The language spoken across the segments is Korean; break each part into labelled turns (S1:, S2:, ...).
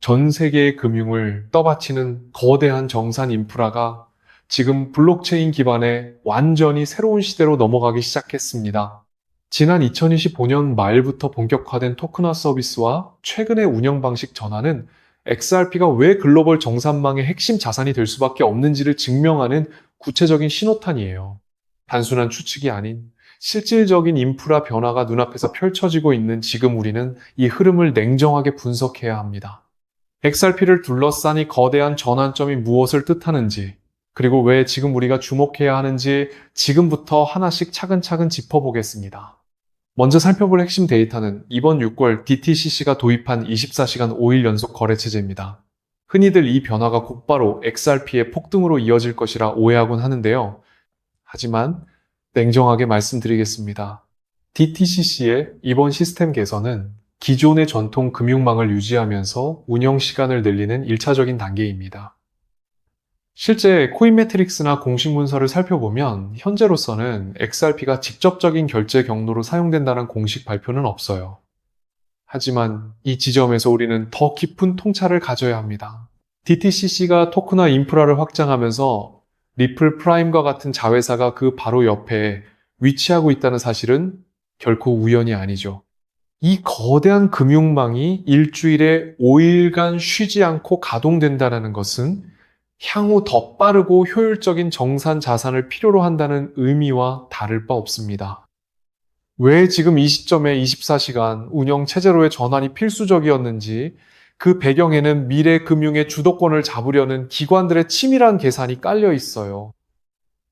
S1: 전 세계의 금융을 떠받치는 거대한 정산 인프라가 지금 블록체인 기반의 완전히 새로운 시대로 넘어가기 시작했습니다. 지난 2025년 말부터 본격화된 토큰화 서비스와 최근의 운영 방식 전환은 XRP가 왜 글로벌 정산망의 핵심 자산이 될 수밖에 없는지를 증명하는 구체적인 신호탄이에요. 단순한 추측이 아닌 실질적인 인프라 변화가 눈앞에서 펼쳐지고 있는 지금 우리는 이 흐름을 냉정하게 분석해야 합니다. XRP를 둘러싼 이 거대한 전환점이 무엇을 뜻하는지, 그리고 왜 지금 우리가 주목해야 하는지 지금부터 하나씩 차근차근 짚어보겠습니다. 먼저 살펴볼 핵심 데이터는 이번 6월 DTCC가 도입한 24시간 5일 연속 거래체제입니다. 흔히들 이 변화가 곧바로 XRP의 폭등으로 이어질 것이라 오해하곤 하는데요. 하지만 냉정하게 말씀드리겠습니다. DTCC의 이번 시스템 개선은 기존의 전통 금융망을 유지하면서 운영 시간을 늘리는 1차적인 단계입니다. 실제 코인매트릭스나 공식 문서를 살펴보면 현재로서는 XRP가 직접적인 결제 경로로 사용된다는 공식 발표는 없어요. 하지만 이 지점에서 우리는 더 깊은 통찰을 가져야 합니다. DTCC가 토큰화 인프라를 확장하면서 리플 프라임과 같은 자회사가 그 바로 옆에 위치하고 있다는 사실은 결코 우연이 아니죠. 이 거대한 금융망이 일주일에 5일간 쉬지 않고 가동된다는 것은 향후 더 빠르고 효율적인 정산 자산을 필요로 한다는 의미와 다를 바 없습니다. 왜 지금 이 시점에 24시간 운영 체제로의 전환이 필수적이었는지, 그 배경에는 미래 금융의 주도권을 잡으려는 기관들의 치밀한 계산이 깔려 있어요.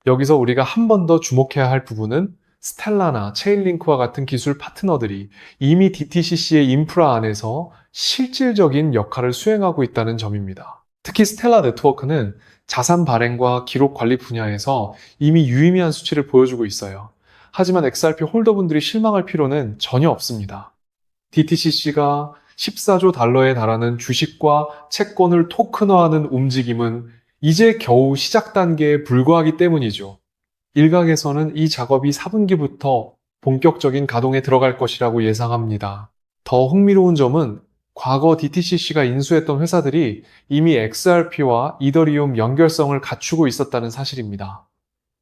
S1: 여기서 우리가 한 번 더 주목해야 할 부분은 스텔라나 체인링크와 같은 기술 파트너들이 이미 DTCC의 인프라 안에서 실질적인 역할을 수행하고 있다는 점입니다. 특히 스텔라 네트워크는 자산 발행과 기록 관리 분야에서 이미 유의미한 수치를 보여주고 있어요. 하지만 XRP 홀더분들이 실망할 필요는 전혀 없습니다. DTCC가 14조 달러에 달하는 주식과 채권을 토큰화하는 움직임은 이제 겨우 시작 단계에 불과하기 때문이죠. 일각에서는 이 작업이 4분기부터 본격적인 가동에 들어갈 것이라고 예상합니다. 더 흥미로운 점은 과거 DTCC가 인수했던 회사들이 이미 XRP와 이더리움 연결성을 갖추고 있었다는 사실입니다.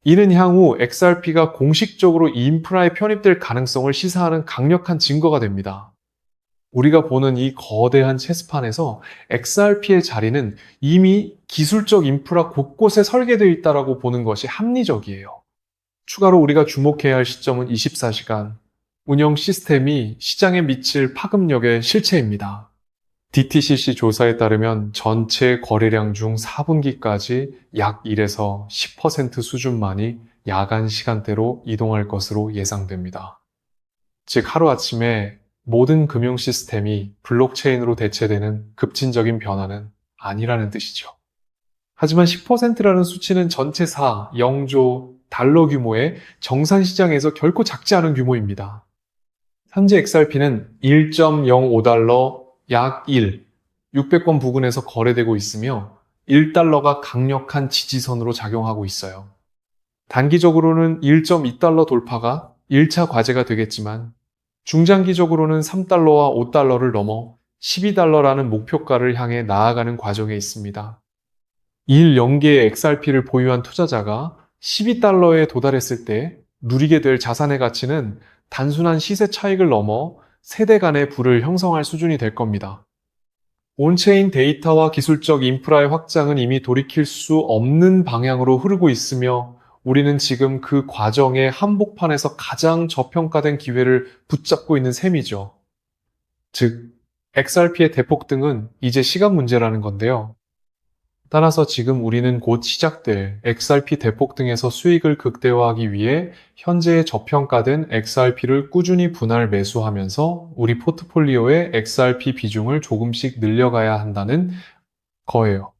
S1: 이는 향후 XRP가 공식적으로 이 인프라에 편입될 가능성을 시사하는 강력한 증거가 됩니다. 우리가 보는 이 거대한 체스판에서 XRP의 자리는 이미 기술적 인프라 곳곳에 설계되어 있다고 보는 것이 합리적이에요. 추가로 우리가 주목해야 할 시점은 24시간 운영 시스템이 시장에 미칠 파급력의 실체입니다. DTCC 조사에 따르면 전체 거래량 중 4분기까지 약 1에서 10% 수준만이 야간 시간대로 이동할 것으로 예상됩니다. 즉 하루아침에 모든 금융 시스템이 블록체인으로 대체되는 급진적인 변화는 아니라는 뜻이죠. 하지만 10%라는 수치는 전체 0조 달러 규모의 정산 시장에서 결코 작지 않은 규모입니다. 현재 XRP는 1.05달러 약 600건 부근에서 거래되고 있으며 1달러가 강력한 지지선으로 작용하고 있어요. 단기적으로는 1.2달러 돌파가 1차 과제가 되겠지만 중장기적으로는 3달러와 5달러를 넘어 12달러라는 목표가를 향해 나아가는 과정에 있습니다. 1연계의 XRP를 보유한 투자자가 12달러에 도달했을 때 누리게 될 자산의 가치는 단순한 시세 차익을 넘어 세대 간의 부를 형성할 수준이 될 겁니다. 온체인 데이터와 기술적 인프라의 확장은 이미 돌이킬 수 없는 방향으로 흐르고 있으며 우리는 지금 그 과정의 한복판에서 가장 저평가된 기회를 붙잡고 있는 셈이죠. 즉, XRP의 대폭등은 이제 시간 문제라는 건데요. 따라서 지금 우리는 곧 시작될 XRP 대폭등에서 수익을 극대화하기 위해 현재의 저평가된 XRP를 꾸준히 분할 매수하면서 우리 포트폴리오의 XRP 비중을 조금씩 늘려가야 한다는 거예요.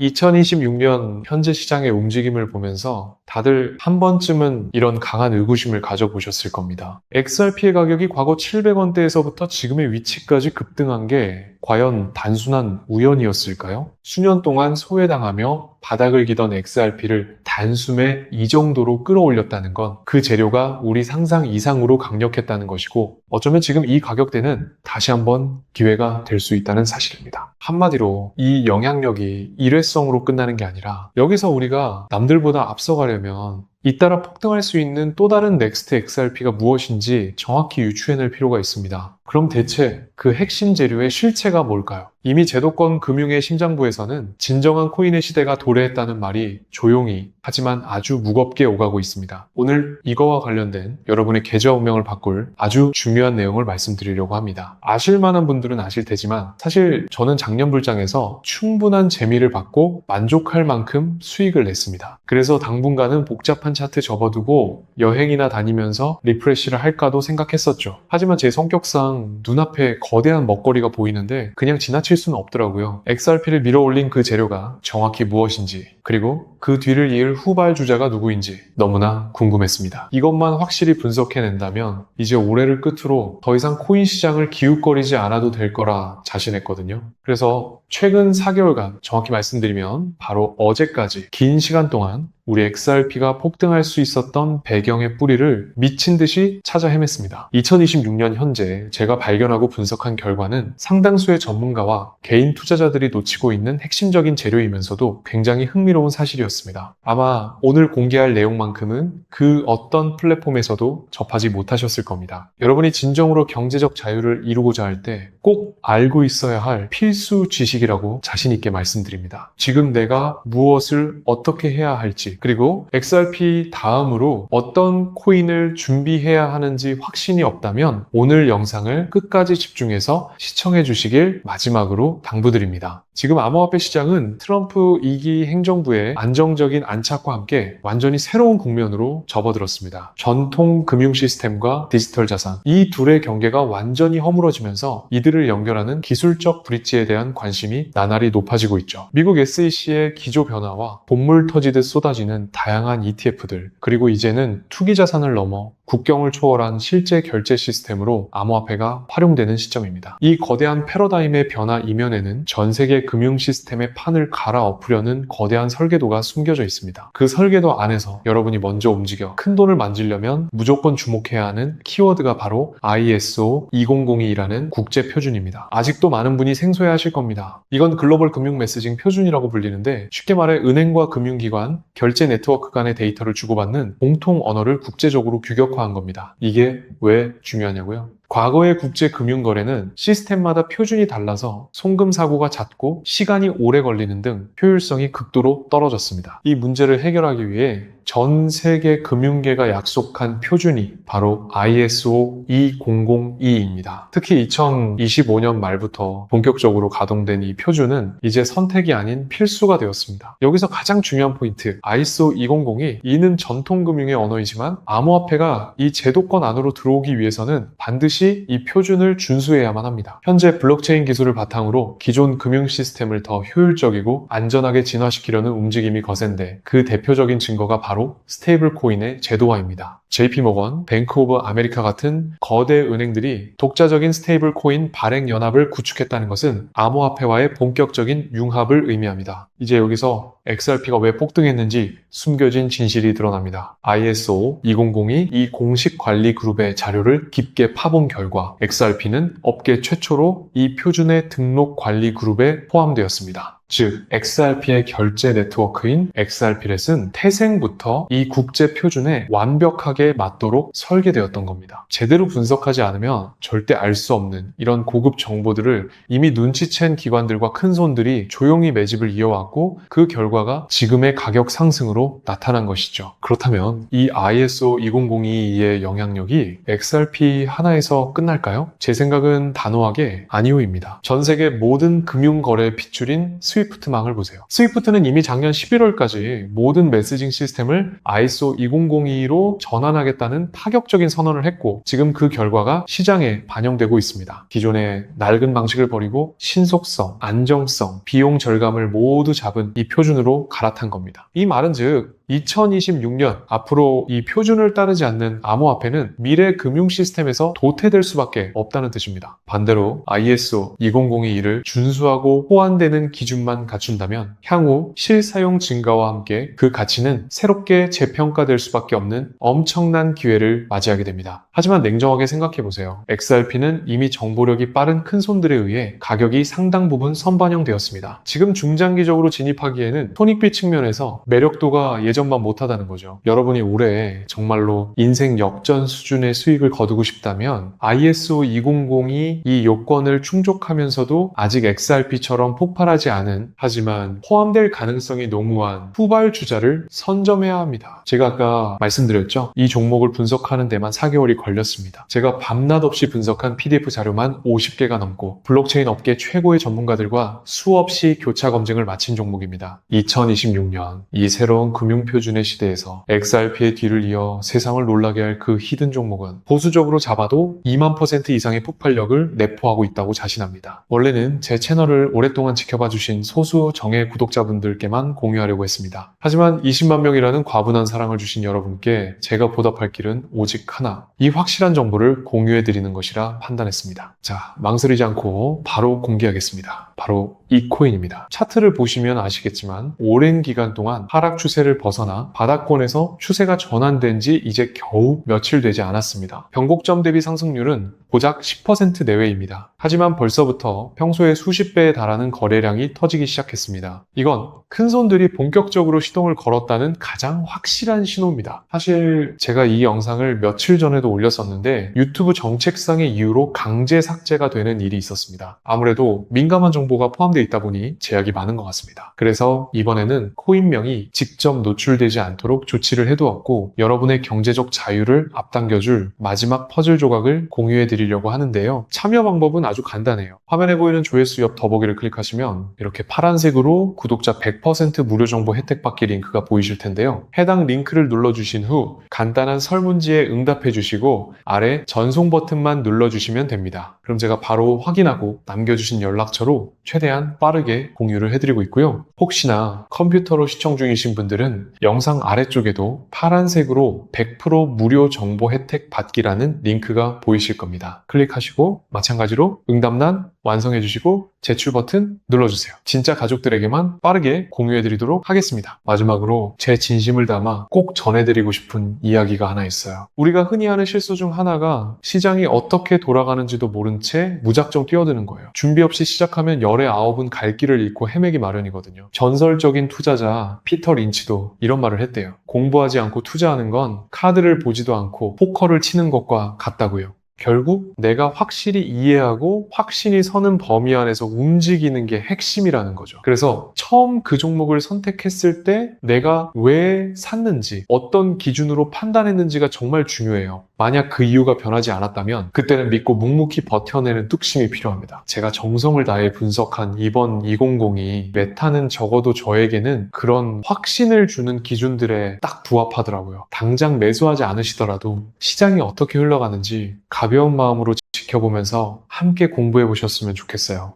S1: 2026년 현재 시장의 움직임을 보면서 다들 한 번쯤은 이런 강한 의구심을 가져보셨을 겁니다. XRP의 가격이 과거 700원대에서부터 지금의 위치까지 급등한 게 과연 단순한 우연이었을까요? 수년 동안 소외당하며 바닥을 기던 XRP를 단숨에 이 정도로 끌어올렸다는 건 그 재료가 우리 상상 이상으로 강력했다는 것이고, 어쩌면 지금 이 가격대는 다시 한번 기회가 될 수 있다는 사실입니다. 한마디로 이 영향력이 일회성으로 끝나는 게 아니라 여기서 우리가 남들보다 앞서가려면 잇따라 폭등할 수 있는 또 다른 넥스트 XRP가 무엇인지 정확히 유추해낼 필요가 있습니다. 그럼 대체 그 핵심 재료의 실체가 뭘까요? 이미 제도권 금융의 심장부에서는 진정한 코인의 시대가 도래했다는 말이 조용히 하지만 아주 무겁게 오가고 있습니다. 오늘 이거와 관련된 여러분의 계좌 운명을 바꿀 아주 중요한 내용을 말씀드리려고 합니다. 아실 만한 분들은 아실 테지만 사실 저는 작년 불장에서 충분한 재미를 받고 만족할 만큼 수익을 냈습니다. 그래서 당분간은 복잡한 차트 접어두고 여행이나 다니면서 리프레시를 할까도 생각했었죠. 하지만 제 성격상 눈앞에 거대한 먹거리가 보이는데 그냥 지나칠 수는 없더라고요. XRP를 밀어올린 그 재료가 정확히 무엇인지, 그리고 그 뒤를 이을 후발주자가 누구인지 너무나 궁금했습니다. 이것만 확실히 분석해낸다면 이제 올해를 끝으로 더 이상 코인 시장을 기웃거리지 않아도 될 거라 자신했거든요. 그래서 최근 4개월간, 정확히 말씀드리면 바로 어제까지 긴 시간 동안 우리 XRP가 폭등할 수 있었던 배경의 뿌리를 미친 듯이 찾아 헤맸습니다. 2026년 현재 제가 발견하고 분석한 결과는 상당수의 전문가와 개인 투자자들이 놓치고 있는 핵심적인 재료이면서도 굉장히 흥미로운 사실이었습니다. 아마 오늘 공개할 내용만큼은 그 어떤 플랫폼에서도 접하지 못하셨을 겁니다. 여러분이 진정으로 경제적 자유를 이루고자 할 때 꼭 알고 있어야 할 필수 지식이라고 자신 있게 말씀드립니다. 지금 내가 무엇을 어떻게 해야 할지, 그리고 XRP 다음으로 어떤 코인을 준비해야 하는지 확신이 없다면 오늘 영상을 끝까지 집중해서 시청해 주시길 마지막으로 당부드립니다. 지금 암호화폐 시장은 트럼프 2기 행정부의 안정적인 안착과 함께 완전히 새로운 국면으로 접어들었습니다. 전통 금융 시스템과 디지털 자산, 이 둘의 경계가 완전히 허물어지면서 이들을 연결하는 기술적 브릿지에 대한 관심이 나날이 높아지고 있죠. 미국 SEC의 기조 변화와 본물 터지듯 쏟아지는 다양한 ETF들, 그리고 이제는 투기 자산을 넘어 국경을 초월한 실제 결제 시스템으로 암호화폐가 활용되는 시점입니다. 이 거대한 패러다임의 변화 이면에는 전 세계 금융 시스템의 판을 갈아엎으려는 거대한 설계도가 숨겨져 있습니다. 그 설계도 안에서 여러분이 먼저 움직여 큰 돈을 만지려면 무조건 주목해야 하는 키워드가 바로 ISO 2002라는 국제 표준입니다. 아직도 많은 분이 생소해하실 겁니다. 이건 글로벌 금융 메시징 표준이라고 불리는데, 쉽게 말해 은행과 금융기관, 결제 네트워크 간의 데이터를 주고받는 공통 언어를 국제적으로 규격화한 겁니다. 이게 왜 중요하냐고요? 과거의 국제금융거래는 시스템마다 표준이 달라서 송금 사고가 잦고 시간이 오래 걸리는 등 효율성이 극도로 떨어졌습니다. 이 문제를 해결하기 위해 전 세계 금융계가 약속한 표준이 바로 ISO 2002입니다. 특히 2025년 말부터 본격적으로 가동된 이 표준은 이제 선택이 아닌 필수가 되었습니다. 여기서 가장 중요한 포인트, ISO 2002, 이는 전통금융의 언어이지만 암호화폐가 이 제도권 안으로 들어오기 위해서는 반드시 이 표준을 준수해야만 합니다. 현재 블록체인 기술을 바탕으로 기존 금융 시스템을 더 효율적이고 안전하게 진화시키려는 움직임이 거센데, 그 대표적인 증거가 바로 스테이블 코인의 제도화입니다. JP모건, 뱅크 오브 아메리카 같은 거대 은행들이 독자적인 스테이블 코인 발행 연합을 구축했다는 것은 암호화폐와의 본격적인 융합을 의미합니다. 이제 여기서 XRP가 왜 폭등했는지 숨겨진 진실이 드러납니다. ISO 2002 이 공식 관리 그룹의 자료를 깊게 파본 결과 XRP는 업계 최초로 이 표준의 등록 관리 그룹에 포함되었습니다. 즉, XRP의 결제 네트워크인 XRP렛은 태생부터 이 국제 표준에 완벽하게 맞도록 설계되었던 겁니다. 제대로 분석하지 않으면 절대 알 수 없는 이런 고급 정보들을 이미 눈치챈 기관들과 큰손들이 조용히 매집을 이어왔고, 그 결과가 지금의 가격 상승으로 나타난 것이죠. 그렇다면 이 ISO 2002의 영향력이 XRP 하나에서 끝날까요? 제 생각은 단호하게 아니오입니다. 전 세계 모든 금융거래 핏줄인 스위프트 스위프트망을 보세요. 스위프트는 이미 작년 11월까지 모든 메시징 시스템을 ISO 2002로 전환하겠다는 파격적인 선언을 했고 지금 그 결과가 시장에 반영되고 있습니다. 기존의 낡은 방식을 버리고 신속성, 안정성, 비용 절감을 모두 잡은 이 표준으로 갈아탄 겁니다. 이 말은 즉 2026년 앞으로 이 표준을 따르지 않는 암호화폐는 미래 금융 시스템에서 도태될 수밖에 없다는 뜻입니다. 반대로 ISO 2002를 준수하고 호환되는 기준만 갖춘다면 향후 실사용 증가와 함께 그 가치는 새롭게 재평가될 수밖에 없는 엄청난 기회를 맞이하게 됩니다. 하지만 냉정하게 생각해보세요. XRP는 이미 정보력이 빠른 큰손들에 의해 가격이 상당 부분 선반영되었습니다. 지금 중장기적으로 진입하기에는 손익비 측면에서 매력도가 예전만 못하다는 거죠. 여러분이 올해 정말로 인생 역전 수준의 수익을 거두고 싶다면 ISO 2002 이 요건을 충족하면서도 아직 XRP처럼 폭발하지 않은 하지만 포함될 가능성이 농후한 후발주자를 선점해야 합니다. 제가 아까 말씀드렸죠? 이 종목을 분석하는 데만 4개월이 걸렸습니다. 제가 밤낮 없이 분석한 PDF 자료만 50개가 넘고 블록체인 업계 최고의 전문가들과 수없이 교차 검증을 마친 종목입니다. 2026년 이 새로운 금융표준의 시대에서 XRP의 뒤를 이어 세상을 놀라게 할 그 히든 종목은 보수적으로 잡아도 2만% 이상의 폭발력을 내포하고 있다고 자신합니다. 원래는 제 채널을 오랫동안 지켜봐 주신 소수 정예 구독자분들께만 공유하려고 했습니다. 하지만 20만 명이라는 과분한 사랑을 주신 여러분께 제가 보답할 길은 오직 하나, 이 확실한 정보를 공유해 드리는 것이라 판단했습니다. 자, 망설이지 않고 바로 공개하겠습니다. 바로 이 코인입니다. 차트를 보시면 아시겠지만 오랜 기간 동안 하락 추세를 벗어나 바닥권에서 추세가 전환된 지 이제 겨우 며칠 되지 않았습니다. 변곡점 대비 상승률은 고작 10% 내외입니다. 하지만 벌써부터 평소에 수십 배에 달하는 거래량이 터지기 시작했습니다. 이건 큰손들이 본격적으로 시동을 걸었다는 가장 확실한 신호입니다. 사실 제가 이 영상을 며칠 전에도 올렸었는데 유튜브 정책상의 이유로 강제 삭제가 되는 일이 있었습니다. 아무래도 민감한 정보가 포함되어 있다 보니 제약이 많은 것 같습니다. 그래서 이번에는 코인명이 직접 노출되지 않도록 조치를 해두었고 여러분의 경제적 자유를 앞당겨줄 마지막 퍼즐 조각을 공유해 드리려고 하는데요. 참여 방법은 아주 간단해요. 화면에 보이는 조회수 옆 더보기를 클릭하시면 이렇게 파란색으로 구독자 100% 무료 정보 혜택 받기 링크가 보이실 텐데요. 해당 링크를 눌러주신 후 간단한 설문지에 응답해 주시고 아래 전송 버튼만 눌러주시면 됩니다. 그럼 제가 바로 확인하고 남겨주신 연락처로 최대한 빠르게 공유를 해드리고 있고요. 혹시나 컴퓨터로 시청 중이신 분들은 영상 아래쪽에도 파란색으로 100% 무료 정보 혜택 받기라는 링크가 보이실 겁니다. 클릭하시고 마찬가지로 응답란 완성해 주시고 제출 버튼 눌러주세요. 진짜 가족들에게만 빠르게 공유해 드리도록 하겠습니다. 마지막으로 제 진심을 담아 꼭 전해드리고 싶은 이야기가 하나 있어요. 우리가 흔히 하는 실수 중 하나가 시장이 어떻게 돌아가는지도 모른 채 무작정 뛰어드는 거예요. 준비 없이 시작하면 열의 아홉은 갈 길을 잃고 헤매기 마련이거든요. 전설적인 투자자 피터 린치도 이런 말을 했대요. 공부하지 않고 투자하는 건 카드를 보지도 않고 포커를 치는 것과 같다고요. 결국 내가 확실히 이해하고 확신이 서는 범위 안에서 움직이는 게 핵심이라는 거죠. 그래서 처음 그 종목을 선택했을 때 내가 왜 샀는지, 어떤 기준으로 판단했는지가 정말 중요해요. 만약 그 이유가 변하지 않았다면 그때는 믿고 묵묵히 버텨내는 뚝심이 필요합니다. 제가 정성을 다해 분석한 이번 2002 메타는 적어도 저에게는 그런 확신을 주는 기준들에 딱 부합하더라고요. 당장 매수하지 않으시더라도 시장이 어떻게 흘러가는지 가벼운 마음으로 지켜보면서 함께 공부해 보셨으면 좋겠어요.